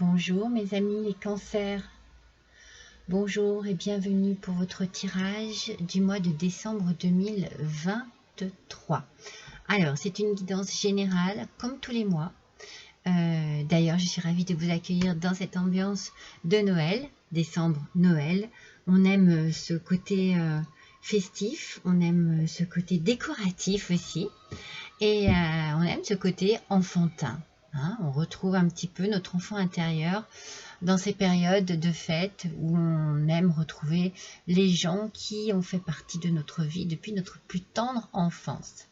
Bonjour mes amis les cancers, bonjour et bienvenue pour votre tirage du mois de décembre 2023. Alors c'est une guidance générale comme tous les mois. D'ailleurs je suis ravie de vous accueillir dans cette ambiance de Noël, décembre Noël. On aime ce côté festif, on aime ce côté décoratif aussi et on aime ce côté enfantin. On retrouve un petit peu notre enfant intérieur dans ces périodes de fête où on aime retrouver les gens qui ont fait partie de notre vie depuis notre plus tendre enfance.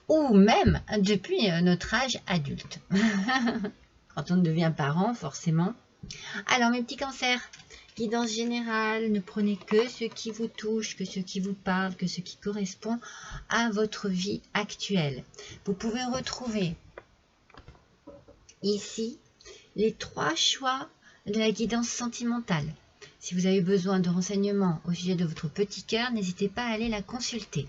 Ou même depuis notre âge adulte. Quand on devient parent, forcément. Alors mes petits cancers, guidance générale, ne prenez que ce qui vous touche, que ce qui vous parle, que ce qui correspond à votre vie actuelle. Vous pouvez retrouver ici les 3 choix de la guidance sentimentale. Si vous avez besoin de renseignements au sujet de votre petit cœur, n'hésitez pas à aller la consulter.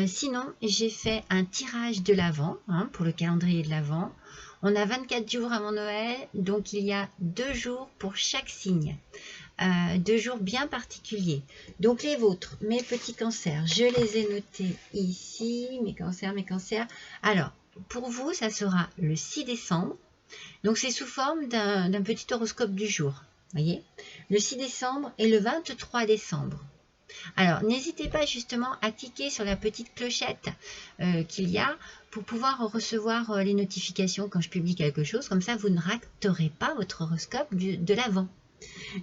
Sinon, j'ai fait un tirage de l'Avent, pour le calendrier de l'Avent. On a 24 jours avant Noël, donc il y a 2 jours pour chaque signe. 2 jours bien particuliers. Donc les vôtres, mes petits cancers, je les ai notés ici, mes cancers. Alors, pour vous, ça sera le 6 décembre. Donc c'est sous forme d'un petit horoscope du jour. Voyez, le 6 décembre et le 23 décembre. Alors, n'hésitez pas justement à cliquer sur la petite clochette qu'il y a pour pouvoir recevoir les notifications quand je publie quelque chose. Comme ça, vous ne raterez pas votre horoscope de l'Avent.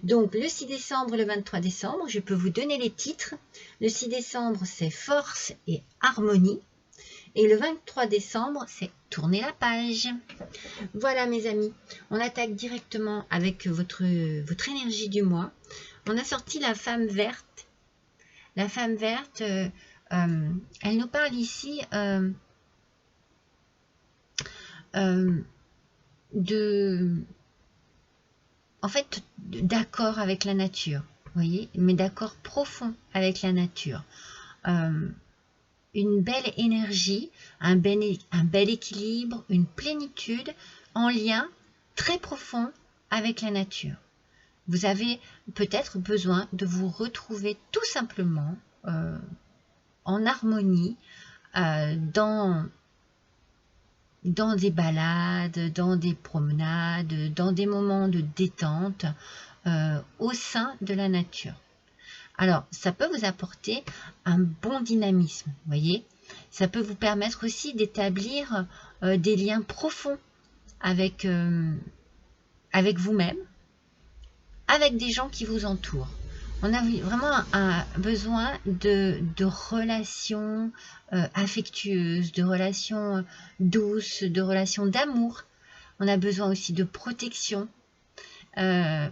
Donc, le 6 décembre et le 23 décembre, je peux vous donner les titres. Le 6 décembre, c'est Force et Harmonie. Et le 23 décembre, c'est Tourner la page. Voilà mes amis, on attaque directement avec votre énergie du mois. On a sorti la femme verte. La femme verte, elle nous parle ici d'accord avec la nature, voyez, mais d'accord profond avec la nature. Une belle énergie, un bel équilibre, une plénitude en lien très profond avec la nature. Vous avez peut-être besoin de vous retrouver tout simplement en harmonie dans des balades, dans des promenades, dans des moments de détente au sein de la nature. Alors, ça peut vous apporter un bon dynamisme, voyez. Ça peut vous permettre aussi d'établir des liens profonds avec vous-même, avec des gens qui vous entourent. On a vraiment un besoin de relations affectueuses, de relations douces, de relations d'amour. On a besoin aussi de protection.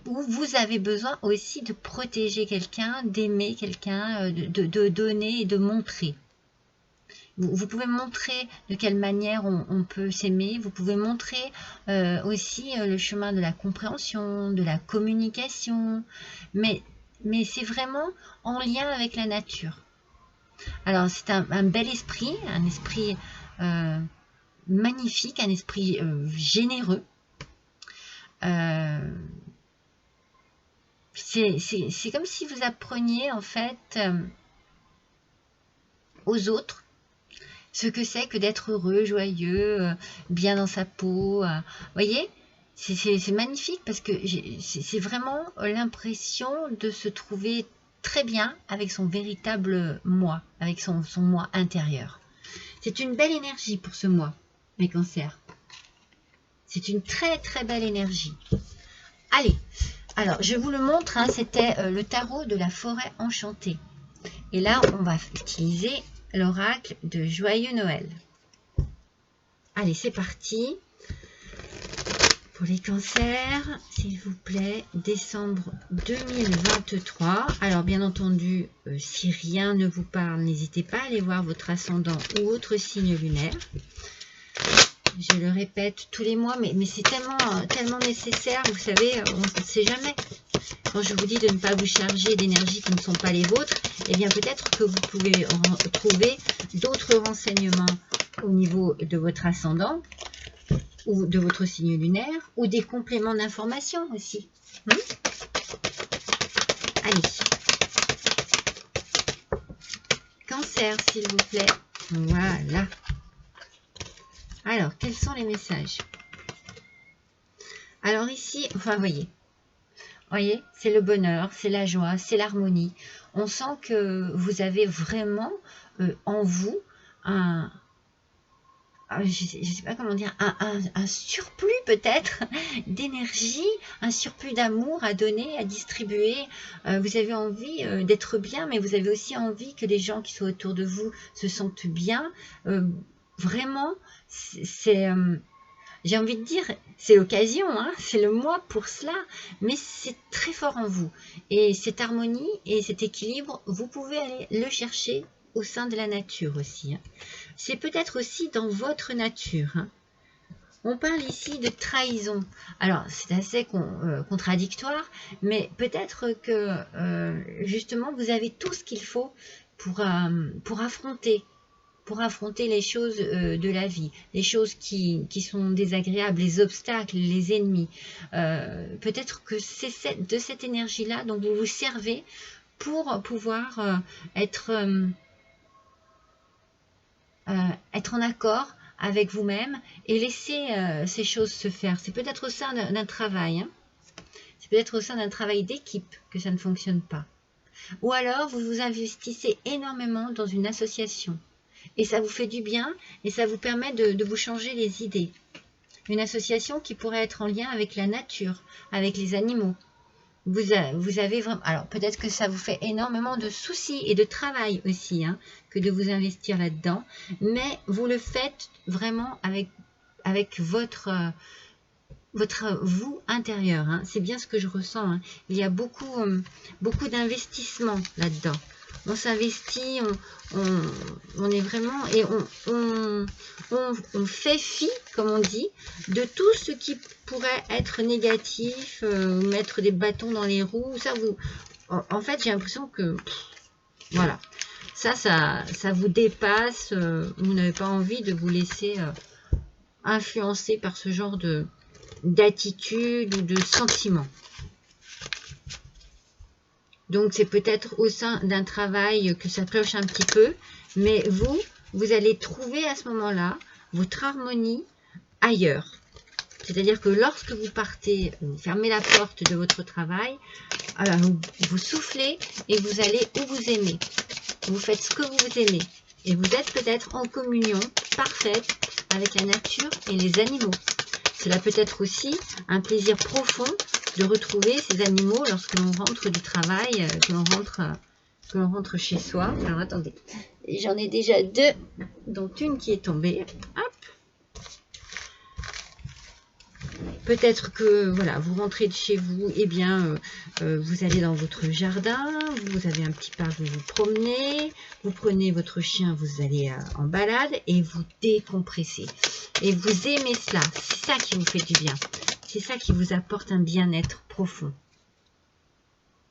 Où vous avez besoin aussi de protéger quelqu'un, d'aimer quelqu'un, de donner et de montrer. Vous pouvez montrer de quelle manière on peut s'aimer, vous pouvez montrer aussi le chemin de la compréhension, de la communication, mais c'est vraiment en lien avec la nature. Alors c'est un bel esprit, un esprit magnifique, un esprit généreux. C'est comme si vous appreniez en fait aux autres ce que c'est que d'être heureux, joyeux, bien dans sa peau. Voyez, c'est magnifique parce que c'est vraiment l'impression de se trouver très bien avec son véritable moi, avec son moi intérieur. C'est une belle énergie pour ce mois, mes cancers. C'est une très très belle énergie. Allez, alors je vous le montre, c'était le tarot de la forêt enchantée. Et là, on va utiliser l'oracle de Joyeux Noël. Allez, c'est parti. Pour les cancers, s'il vous plaît, décembre 2023. Alors, bien entendu, si rien ne vous parle, n'hésitez pas à aller voir votre ascendant ou autre signe lunaire. Je le répète tous les mois, mais c'est tellement nécessaire. Vous savez, on ne sait jamais. Quand je vous dis de ne pas vous charger d'énergies qui ne sont pas les vôtres, eh bien peut-être que vous pouvez trouver d'autres renseignements au niveau de votre ascendant ou de votre signe lunaire, ou des compléments d'information aussi. Allez. Cancer, s'il vous plaît. Voilà. Alors, quels sont les messages? Alors ici, enfin, voyez, c'est le bonheur, c'est la joie, c'est l'harmonie. On sent que vous avez vraiment en vous je ne sais pas comment dire, un surplus peut-être d'énergie, un surplus d'amour à donner, à distribuer. Vous avez envie d'être bien, mais vous avez aussi envie que les gens qui sont autour de vous se sentent bien. Vraiment, c'est... j'ai envie de dire, c'est l'occasion, hein, c'est le mois pour cela, mais c'est très fort en vous. Et cette harmonie et cet équilibre, vous pouvez aller le chercher au sein de la nature aussi. Hein. C'est peut-être aussi dans votre nature. Hein. On parle ici de trahison. Alors, c'est assez contradictoire, mais peut-être que justement, vous avez tout ce qu'il faut pour affronter les choses de la vie, les choses qui sont désagréables, les obstacles, les ennemis. Peut-être que c'est de cette énergie-là dont vous vous servez pour pouvoir être en accord avec vous-même et laisser ces choses se faire. C'est peut-être au sein d'un travail, hein. C'est peut-être au sein d'un travail d'équipe que ça ne fonctionne pas. Ou alors, vous vous investissez énormément dans une association. Et ça vous fait du bien et ça vous permet de vous changer les idées. Une association qui pourrait être en lien avec la nature, avec les animaux. Vous avez vraiment... Alors, peut-être que ça vous fait énormément de soucis et de travail aussi, hein, que de vous investir là-dedans. Mais vous le faites vraiment avec votre vous intérieur. Hein. C'est bien ce que je ressens. Hein. Il y a beaucoup d'investissement là-dedans. On s'investit, on est vraiment... Et on fait fi, comme on dit, de tout ce qui pourrait être négatif, mettre des bâtons dans les roues. Ça vous... En fait, j'ai l'impression que... voilà. Ça vous dépasse. Vous n'avez pas envie de vous laisser influencer par ce genre d'attitude ou de sentiment. Donc, c'est peut-être au sein d'un travail que ça cloche un petit peu, mais vous allez trouver à ce moment-là votre harmonie ailleurs. C'est-à-dire que lorsque vous partez, vous fermez la porte de votre travail, vous soufflez et vous allez où vous aimez. Vous faites ce que vous aimez. Et vous êtes peut-être en communion parfaite avec la nature et les animaux. Cela peut être aussi un plaisir profond de retrouver ces animaux lorsque l'on rentre du travail, que l'on rentre chez soi. Alors attendez, j'en ai déjà deux, dont une qui est tombée. Hop. Peut-être que voilà, vous rentrez de chez vous, et bien vous allez dans votre jardin, vous avez un petit parc, vous vous promenez, vous prenez votre chien, vous allez en balade et vous décompressez. Et vous aimez cela, c'est ça qui vous fait du bien. C'est ça qui vous apporte un bien-être profond.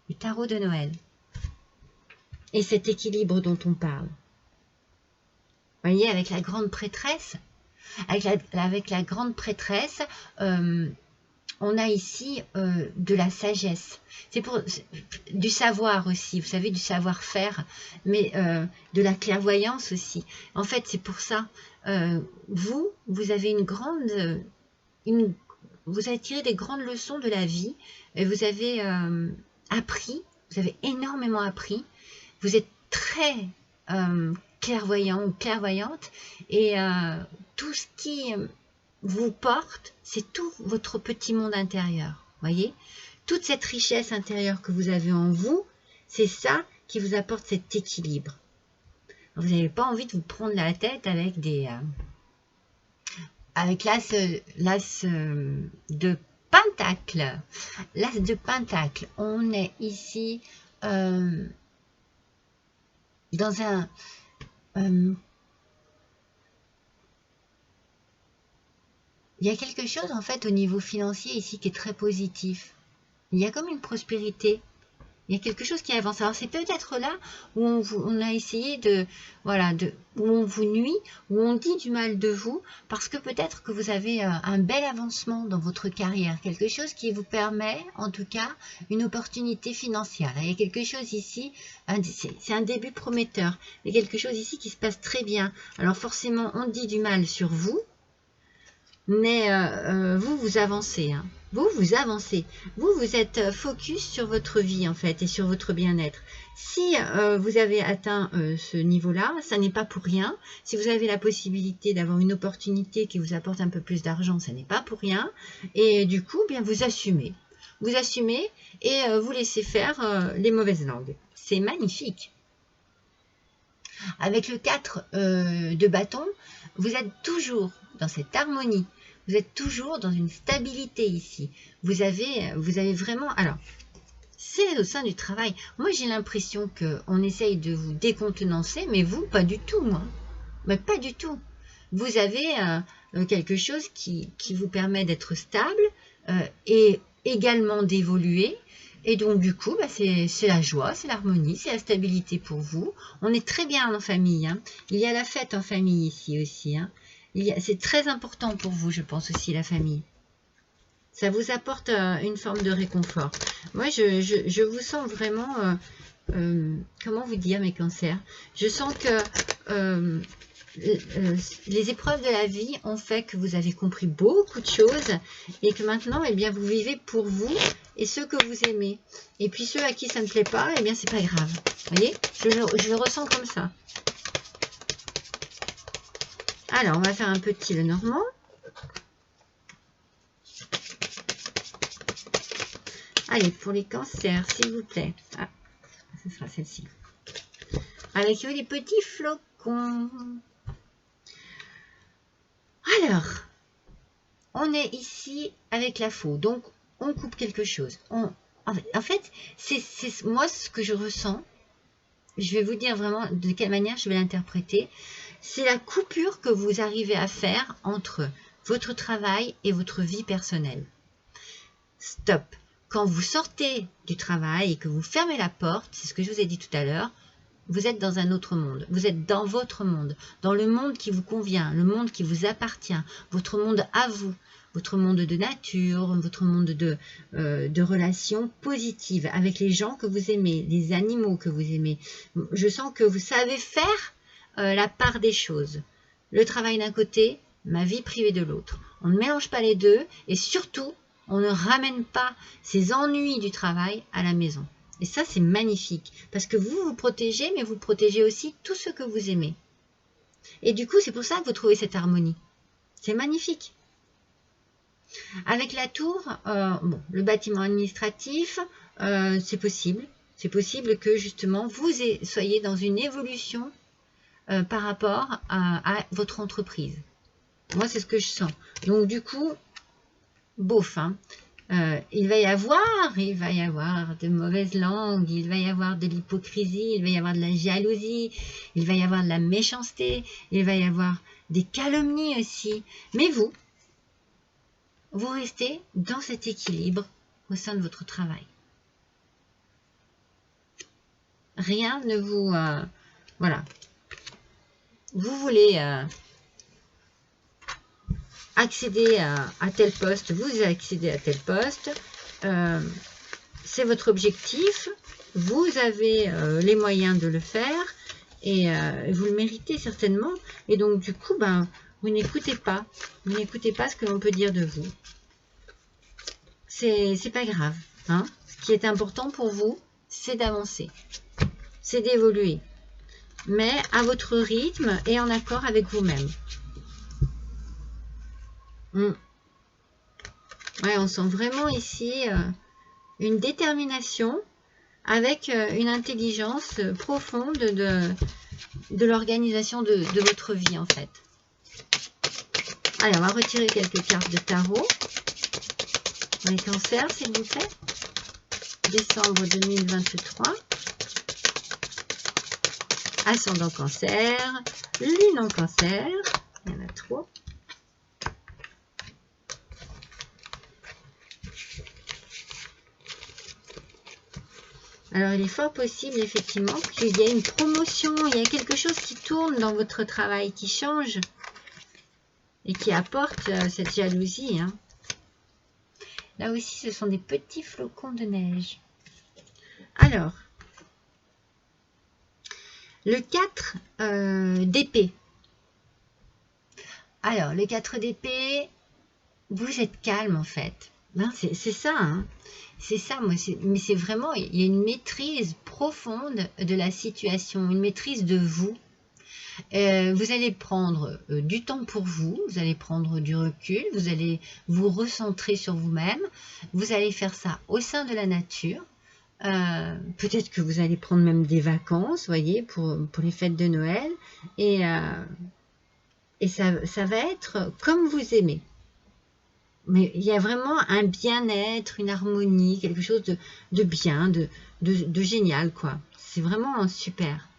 Le tarot de Noël. Et cet équilibre dont on parle. Vous voyez, avec la grande prêtresse, avec la grande prêtresse, on a ici de la sagesse. C'est pour du savoir aussi, vous savez, du savoir-faire, mais de la clairvoyance aussi. En fait, c'est pour ça. Vous avez vous avez tiré des grandes leçons de la vie. Et vous avez appris, vous avez énormément appris. Vous êtes très clairvoyant ou clairvoyante. Et tout ce qui vous porte, c'est tout votre petit monde intérieur. Voyez, toute cette richesse intérieure que vous avez en vous, c'est ça qui vous apporte cet équilibre. Vous n'avez pas envie de vous prendre la tête avec avec l'as de Pentacle. L'as de Pentacle. On est ici dans un... il y a quelque chose en fait au niveau financier ici qui est très positif. Il y a comme une prospérité. Il y a quelque chose qui avance. Alors c'est peut-être là où on a essayé de, voilà, où on vous nuit, où on dit du mal de vous, parce que peut-être que vous avez un bel avancement dans votre carrière, quelque chose qui vous permet, en tout cas, une opportunité financière. Il y a quelque chose ici, c'est un début prometteur. Il y a quelque chose ici qui se passe très bien. Alors forcément, on dit du mal sur vous, mais vous avancez, hein. Vous avancez. Vous êtes focus sur votre vie, en fait, et sur votre bien-être. Si vous avez atteint ce niveau-là, ça n'est pas pour rien. Si vous avez la possibilité d'avoir une opportunité qui vous apporte un peu plus d'argent, ça n'est pas pour rien. Et du coup, bien, vous assumez. Vous assumez et vous laissez faire les mauvaises langues. C'est magnifique. Avec le 4 de bâton, vous êtes toujours dans cette harmonie. Vous êtes toujours dans une stabilité ici. Vous avez vraiment... Alors, c'est au sein du travail. Moi, j'ai l'impression qu'on essaye de vous décontenancer, mais vous, pas du tout, moi. Mais pas du tout. Vous avez quelque chose qui vous permet d'être stable et également d'évoluer. Et donc, du coup, bah, c'est la joie, c'est l'harmonie, c'est la stabilité pour vous. On est très bien en famille, hein. Il y a la fête en famille ici aussi, hein. C'est très important pour vous, je pense aussi, la famille. Ça vous apporte une forme de réconfort. Moi, je vous sens vraiment... comment vous dire, mes cancers? Je sens que les épreuves de la vie ont fait que vous avez compris beaucoup de choses et que maintenant, eh bien, vous vivez pour vous et ceux que vous aimez. Et puis ceux à qui ça ne plaît pas, eh bien, c'est pas grave. Vous voyez, je le ressens comme ça. Alors, on va faire un petit le normand. Allez, pour les cancers, s'il vous plaît. Ah, ce sera celle-ci. Avec les petits flocons. Alors, on est ici avec la faux. Donc, on coupe quelque chose. En fait, c'est moi ce que je ressens. Je vais vous dire vraiment de quelle manière je vais l'interpréter. C'est la coupure que vous arrivez à faire entre votre travail et votre vie personnelle. Stop. Quand vous sortez du travail et que vous fermez la porte, c'est ce que je vous ai dit tout à l'heure, vous êtes dans un autre monde. Vous êtes dans votre monde, dans le monde qui vous convient, le monde qui vous appartient, votre monde à vous, votre monde de nature, votre monde de relations positives avec les gens que vous aimez, les animaux que vous aimez. Je sens que vous savez faire la part des choses. Le travail d'un côté, ma vie privée de l'autre. On ne mélange pas les deux et surtout, on ne ramène pas ces ennuis du travail à la maison. Et ça, c'est magnifique parce que vous vous protégez, mais vous protégez aussi tous ceux que vous aimez. Et du coup, c'est pour ça que vous trouvez cette harmonie. C'est magnifique. Avec la tour, bon, le bâtiment administratif, c'est possible. C'est possible que justement, vous soyez dans une évolution par rapport à votre entreprise. Moi, c'est ce que je sens. Donc, du coup, bof, hein. Il va y avoir de mauvaises langues, il va y avoir de l'hypocrisie, il va y avoir de la jalousie, il va y avoir de la méchanceté, il va y avoir des calomnies aussi. Mais vous restez dans cet équilibre au sein de votre travail. Rien ne vous... voilà. Vous voulez... accéder à tel poste, vous accédez à tel poste, c'est votre objectif, vous avez les moyens de le faire et vous le méritez certainement. Et donc du coup, ben, vous n'écoutez pas ce que l'on peut dire de vous. C'est pas grave, hein. Ce qui est important pour vous, c'est d'avancer, c'est d'évoluer, mais à votre rythme et en accord avec vous-même. Ouais, on sent vraiment ici une détermination avec une intelligence profonde de l'organisation de votre vie en fait. Allez, on va retirer quelques cartes de tarot. Les cancers, s'il vous plaît. Décembre 2023. Ascendant cancer. Lune en cancer. Il y en a trop. Alors, il est fort possible, effectivement, qu'il y ait une promotion, il y a quelque chose qui tourne dans votre travail, qui change et qui apporte cette jalousie. Hein. Là aussi, ce sont des petits flocons de neige. Alors, le 4 d'épée. Alors, le 4 d'épée, vous êtes calme en fait. Hein, c'est ça, hein. C'est ça, mais c'est vraiment, il y a une maîtrise profonde de la situation, une maîtrise de vous. Vous allez prendre du temps pour vous, vous allez prendre du recul, vous allez vous recentrer sur vous-même, vous allez faire ça au sein de la nature. Peut-être que vous allez prendre même des vacances, voyez, pour les fêtes de Noël, et ça va être comme vous aimez. Mais il y a vraiment un bien-être, une harmonie, quelque chose de bien, de génial, quoi. C'est vraiment super.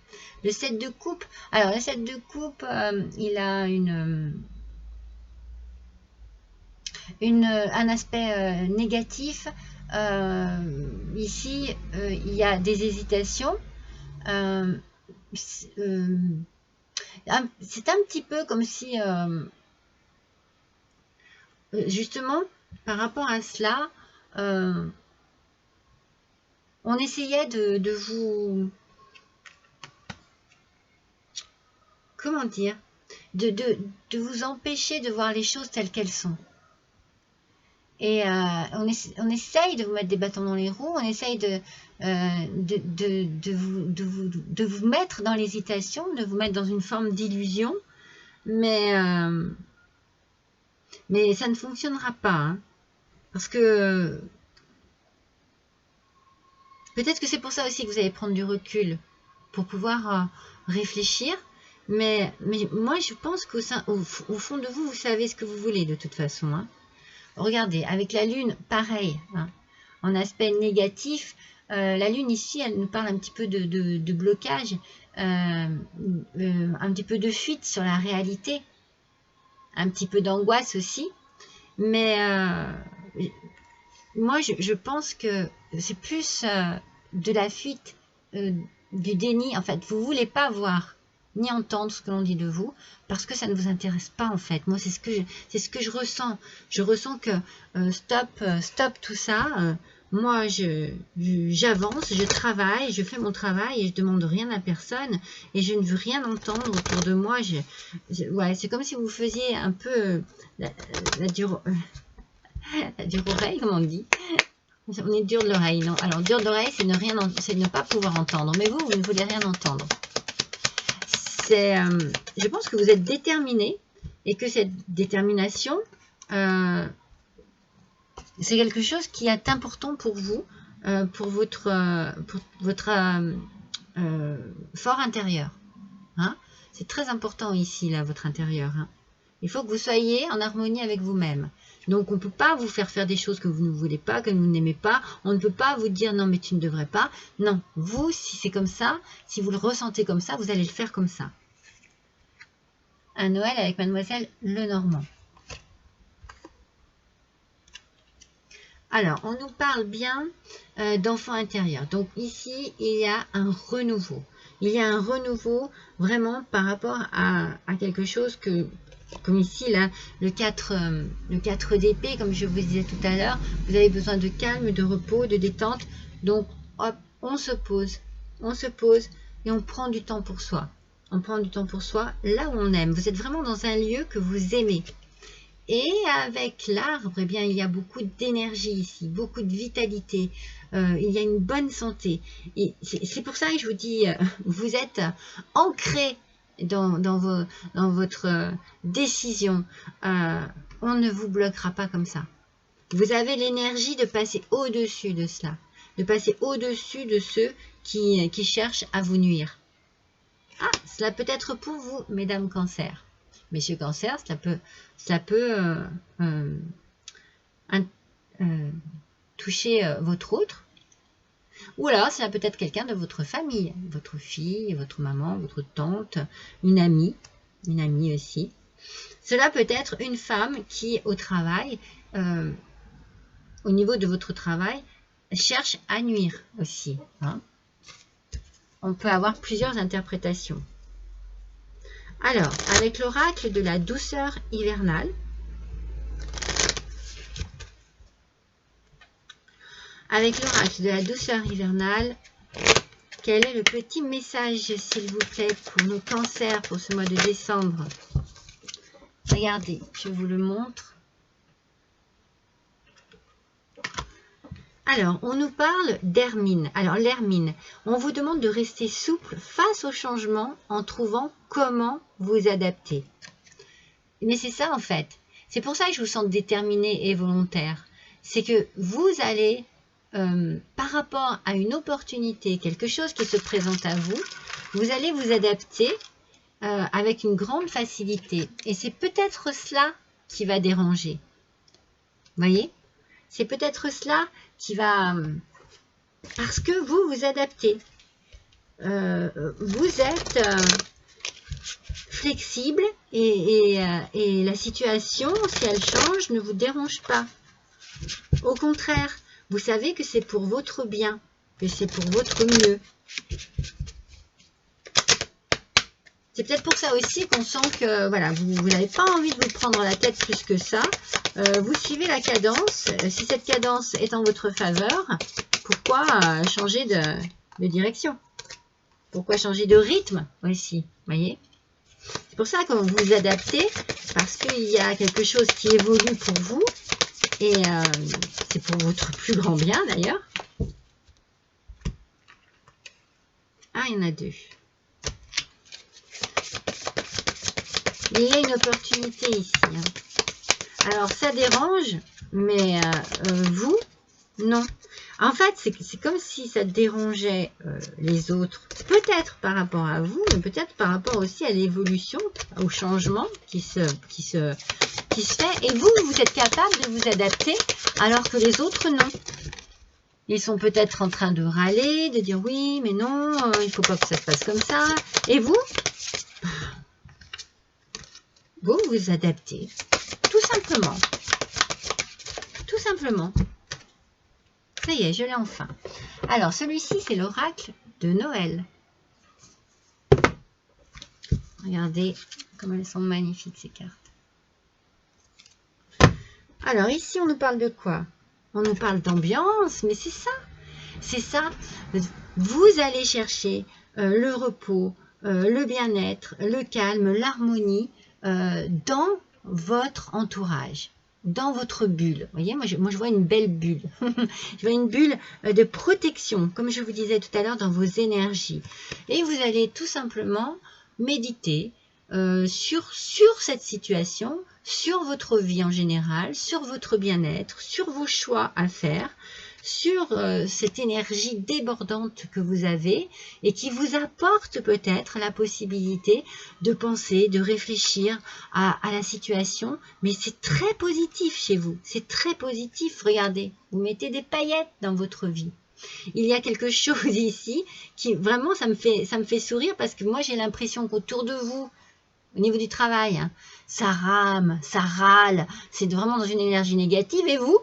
Le 7 de coupe, alors le 7 de coupe, il a un aspect négatif. Ici, il y a des hésitations. C'est un petit peu comme si... justement, par rapport à cela, on essayait de vous... Comment dire, de vous empêcher de voir les choses telles qu'elles sont. Et on essaye de vous mettre des bâtons dans les roues, on essaye de vous mettre dans l'hésitation, de vous mettre dans une forme d'illusion, mais ça ne fonctionnera pas, hein, parce que peut-être que c'est pour ça aussi que vous allez prendre du recul, pour pouvoir réfléchir, mais moi je pense qu'au fond de vous, vous savez ce que vous voulez de toute façon, hein. Regardez, avec la Lune, pareil, hein, en aspect négatif, la Lune ici, elle nous parle un petit peu de blocage, un petit peu de fuite sur la réalité, un petit peu d'angoisse aussi, mais moi je pense que c'est plus de la fuite, du déni, en fait, vous ne voulez pas voir ni entendre ce que l'on dit de vous, parce que ça ne vous intéresse pas en fait. Moi, c'est ce que je ressens. Je ressens que stop tout ça. Moi, j'avance, je travaille, je fais mon travail et je demande rien à personne et je ne veux rien entendre autour de moi. Ouais, c'est comme si vous faisiez un peu la dure oreille, comme on dit. On est dur de l'oreille, non? Alors, dur d'oreille, c'est ne pas pouvoir entendre. Mais vous ne voulez rien entendre. Je pense que vous êtes déterminé et que cette détermination, c'est quelque chose qui est important pour vous, pour votre fort intérieur. Hein, c'est très important ici, là, votre intérieur. Hein. Il faut que vous soyez en harmonie avec vous-même. Donc, on ne peut pas vous faire des choses que vous ne voulez pas, que vous n'aimez pas. On ne peut pas vous dire non, mais tu ne devrais pas. Non, vous, si c'est comme ça, si vous le ressentez comme ça, vous allez le faire comme ça. Un Noël avec Mademoiselle Lenormand. Alors, on nous parle bien d'enfant intérieur. Donc, ici, il y a un renouveau. Il y a un renouveau vraiment par rapport à quelque chose que... Comme ici, là, le 4 d'épée, comme je vous disais tout à l'heure, vous avez besoin de calme, de repos, de détente. Donc, hop, on se pose et on prend du temps pour soi. On prend du temps pour soi là où on aime. Vous êtes vraiment dans un lieu que vous aimez. Et avec l'arbre, eh bien, il y a beaucoup d'énergie ici, beaucoup de vitalité. Il y a une bonne santé. Et c'est pour ça que je vous dis, vous êtes ancré dans votre décision. On ne vous bloquera pas comme ça. Vous avez l'énergie de passer au-dessus de cela, de passer au-dessus de ceux qui cherchent à vous nuire. Ah, cela peut être pour vous, mesdames Cancer. Messieurs Cancer, cela peut toucher votre autre. Ou alors, cela peut être quelqu'un de votre famille, votre fille, votre maman, votre tante, une amie aussi. Cela peut être une femme qui, au travail, au niveau de votre travail, cherche à nuire aussi. Hein. On peut avoir plusieurs interprétations. Alors, avec l'oracle de la douceur hivernale, quel est le petit message, s'il vous plaît, pour nos cancers pour ce mois de décembre? Regardez, je vous le montre. Alors, on nous parle d'Hermine. Alors, l'Hermine, on vous demande de rester souple face au changement en trouvant comment vous adapter. Mais c'est ça, en fait. C'est pour ça que je vous sens déterminé et volontaire. C'est que vous allez, par rapport à une opportunité, quelque chose qui se présente à vous, vous allez vous adapter avec une grande facilité. Et c'est peut-être cela qui va déranger. Vous voyez? C'est peut-être cela qui va... Parce que vous vous adaptez. Vous êtes flexible et la situation, si elle change, ne vous dérange pas. Au contraire, vous savez que c'est pour votre bien, que c'est pour votre mieux. C'est peut-être pour ça aussi qu'on sent que voilà, vous n'avez pas envie de vous prendre la tête plus que ça. Vous suivez la cadence. Si cette cadence est en votre faveur, pourquoi changer de direction? Pourquoi changer de rythme aussi? Voyez? C'est pour ça que vous vous adaptez, parce qu'il y a quelque chose qui évolue pour vous. Et c'est pour votre plus grand bien d'ailleurs. Ah, il y en a deux. Il y a une opportunité ici. Hein. Alors, ça dérange, mais vous, non. En fait, c'est comme si ça dérangeait les autres. Peut-être par rapport à vous, mais peut-être par rapport aussi à l'évolution, au changement qui se fait. Et vous, vous êtes capable de vous adapter, alors que les autres, non. Ils sont peut-être en train de râler, de dire oui, mais non, il ne faut pas que ça se passe comme ça. Et vous, vous vous adaptez, tout simplement. Tout simplement. Ça y est, je l'ai enfin. Alors, celui-ci, c'est l'oracle de Noël. Regardez comme elles sont magnifiques, ces cartes. Alors, ici, on nous parle de quoi? On nous parle d'ambiance, mais c'est ça. C'est ça. Vous allez chercher le repos, le bien-être, le calme, l'harmonie dans votre entourage. Dans votre bulle. Vous voyez, moi je vois une belle bulle. Je vois une bulle de protection, comme je vous disais tout à l'heure, dans vos énergies. Et vous allez tout simplement méditer sur cette situation, sur votre vie en général, sur votre bien-être, sur vos choix à faire, sur cette énergie débordante que vous avez et qui vous apporte peut-être la possibilité de penser, de réfléchir à la situation. Mais c'est très positif chez vous, c'est très positif. Regardez, vous mettez des paillettes dans votre vie. Il y a quelque chose ici qui vraiment, ça me fait sourire parce que moi j'ai l'impression qu'autour de vous, au niveau du travail, hein, ça rame, ça râle, c'est vraiment dans une énergie négative. Et vous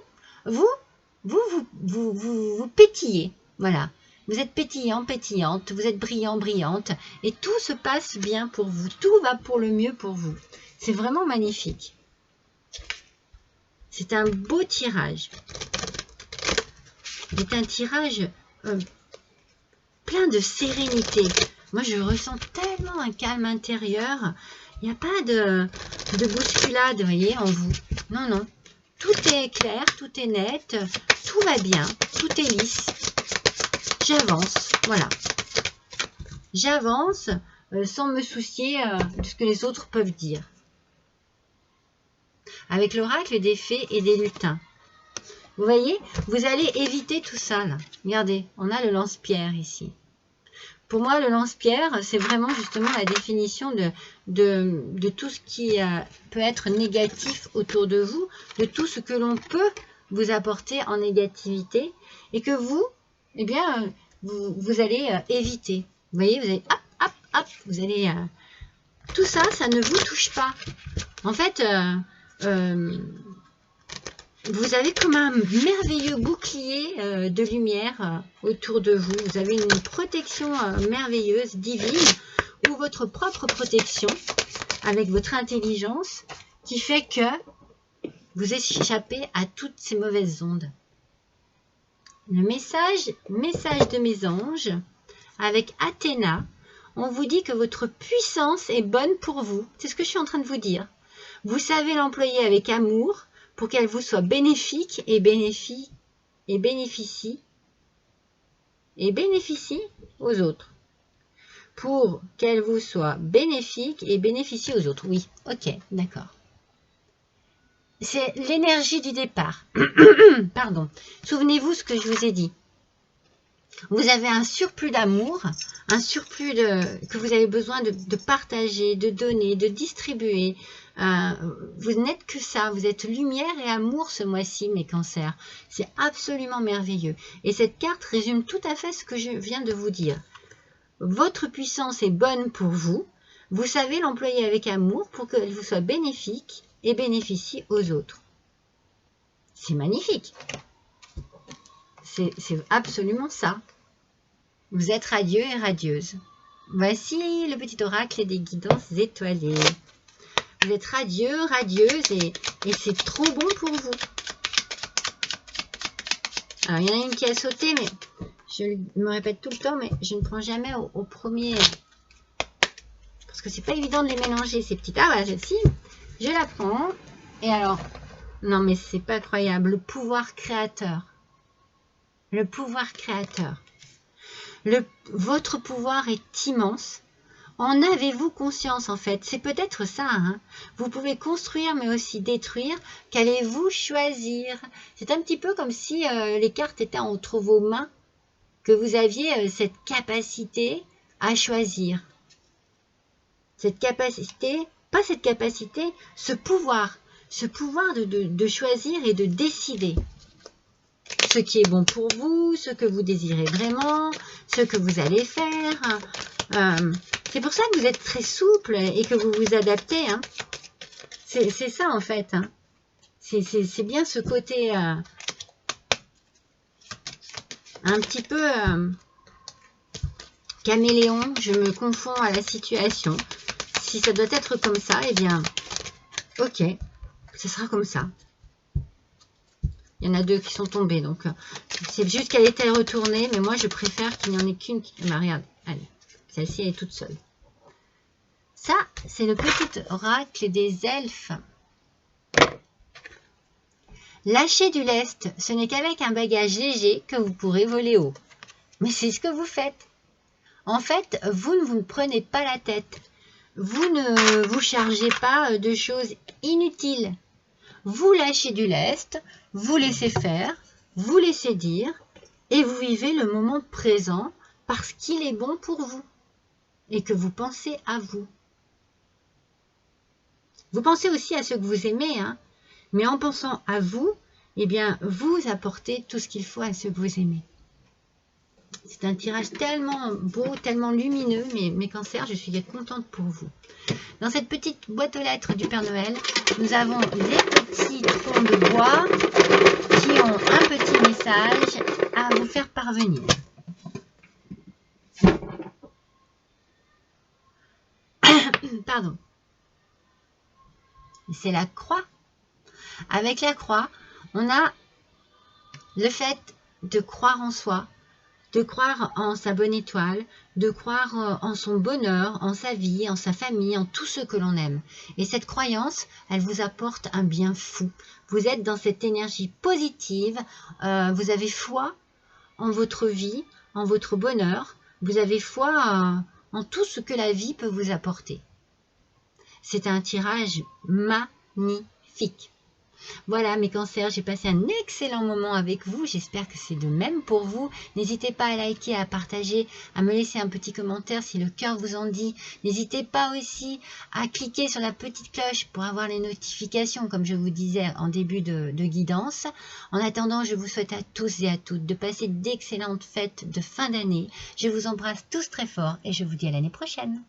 pétillez, voilà. Vous êtes pétillant, pétillante, vous êtes brillant, brillante, et tout se passe bien pour vous. Tout va pour le mieux pour vous. C'est vraiment magnifique. C'est un beau tirage. C'est un tirage plein de sérénité. Moi, je ressens tellement un calme intérieur. Il n'y a pas de bousculade, vous voyez, en vous. Non, non. Tout est clair, tout est net, tout va bien, tout est lisse. J'avance, voilà. J'avance sans me soucier de ce que les autres peuvent dire. Avec l'oracle des fées et des lutins. Vous voyez, vous allez éviter tout ça, là. Regardez, on a le lance-pierre ici. Pour moi, le lance-pierre, c'est vraiment justement la définition de tout ce qui peut être négatif autour de vous, de tout ce que l'on peut vous apporter en négativité et que vous, eh bien, vous allez éviter. Vous voyez, vous allez hop, hop, hop, vous allez... tout ça, ça ne vous touche pas. En fait, vous avez comme un merveilleux bouclier de lumière autour de vous. Vous avez une protection merveilleuse, divine, ou votre propre protection avec votre intelligence qui fait que vous échappez à toutes ces mauvaises ondes. Le message de mes anges, avec Athéna, on vous dit que votre puissance est bonne pour vous. C'est ce que je suis en train de vous dire. Vous savez l'employer avec amour pour qu'elle vous soit bénéfique et bénéficie aux autres. Pour qu'elle vous soit bénéfique et bénéficie aux autres. Oui, ok, d'accord. C'est l'énergie du départ. Pardon. Souvenez-vous ce que je vous ai dit. Vous avez un surplus d'amour, un surplus que vous avez besoin de partager, de donner, de distribuer. Vous n'êtes que ça, vous êtes lumière et amour ce mois-ci, mes cancers. C'est absolument merveilleux. Et cette carte résume tout à fait ce que je viens de vous dire. Votre puissance est bonne pour vous. Vous savez l'employer avec amour pour qu'elle vous soit bénéfique et bénéficie aux autres. C'est magnifique. C'est absolument ça. Vous êtes radieux et radieuse. Voici le petit oracle des guidances étoilées. Vous êtes radieux, radieuse et c'est trop bon pour vous. Alors, il y en a une qui a sauté, mais je me répète tout le temps, mais je ne prends jamais au premier. Parce que c'est pas évident de les mélanger, ces petites. Ah, voilà, celle-ci, je la prends. Et alors, non, mais c'est pas croyable. Le pouvoir créateur. Le pouvoir créateur. Votre pouvoir est immense. En avez-vous conscience en fait? C'est peut-être ça. Hein? Vous pouvez construire mais aussi détruire. Qu'allez-vous choisir? C'est un petit peu comme si les cartes étaient entre vos mains. Que vous aviez cette capacité à choisir. Cette capacité, pas cette capacité, ce pouvoir de choisir et de décider. Ce qui est bon pour vous, ce que vous désirez vraiment, ce que vous allez faire. C'est pour ça que vous êtes très souple et que vous vous adaptez. Hein. C'est ça en fait. Hein. C'est bien ce côté un petit peu caméléon. Je me confonds à la situation. Si ça doit être comme ça, eh bien, ok, ce sera comme ça. Il y en a deux qui sont tombées, donc c'est juste qu'elle était retournée, mais moi je préfère qu'il n'y en ait qu'une qui... Bah, regarde, allez, celle-ci elle est toute seule. Ça, c'est le petit oracle des elfes. Lâcher du lest, ce n'est qu'avec un bagage léger que vous pourrez voler haut. Mais c'est ce que vous faites. En fait, vous ne vous prenez pas la tête. Vous ne vous chargez pas de choses inutiles. Vous lâchez du lest, vous laissez faire, vous laissez dire, et vous vivez le moment présent parce qu'il est bon pour vous et que vous pensez à vous. Vous pensez aussi à ceux que vous aimez, hein, mais en pensant à vous, eh bien, vous apportez tout ce qu'il faut à ceux que vous aimez. C'est un tirage tellement beau, tellement lumineux, mais mes cancers, je suis contente pour vous. Dans cette petite boîte aux lettres du Père Noël, nous avons des petits troncs de bois qui ont un petit message à vous faire parvenir. Pardon. C'est la croix. Avec la croix, on a le fait de croire en soi, de croire en sa bonne étoile, de croire en son bonheur, en sa vie, en sa famille, en tout ce que l'on aime. Et cette croyance, elle vous apporte un bien fou. Vous êtes dans cette énergie positive, vous avez foi en votre vie, en votre bonheur, vous avez foi en tout ce que la vie peut vous apporter. C'est un tirage magnifique. Voilà mes cancers, j'ai passé un excellent moment avec vous, j'espère que c'est de même pour vous. N'hésitez pas à liker, à partager, à me laisser un petit commentaire si le cœur vous en dit. N'hésitez pas aussi à cliquer sur la petite cloche pour avoir les notifications comme je vous disais en début de guidance. En attendant, je vous souhaite à tous et à toutes de passer d'excellentes fêtes de fin d'année. Je vous embrasse tous très fort et je vous dis à l'année prochaine.